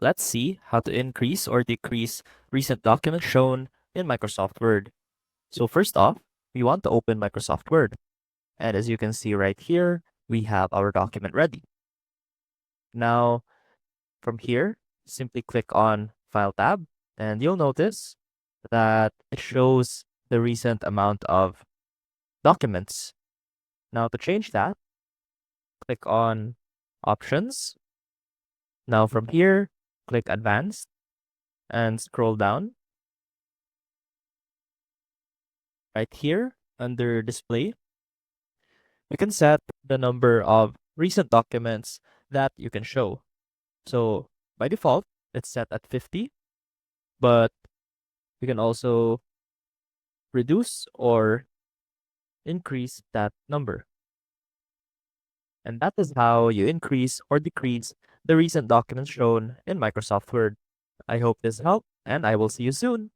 Let's see how to increase or decrease recent documents shown in Microsoft Word. So first off, we want to open Microsoft Word. And as you can see right here, we have our document ready. Now, from here, simply click on File tab, and you'll notice that it shows the recent amount of documents. Now, to change that, click on Options. Now, from here, click Advanced and scroll down. Right here, under Display, you can set the number of recent documents that you can show. So by default, it's set at 50, but you can also reduce or increase that number. And that is how you increase or decrease the recent documents shown in Microsoft Word. I hope this helped, and I will see you soon.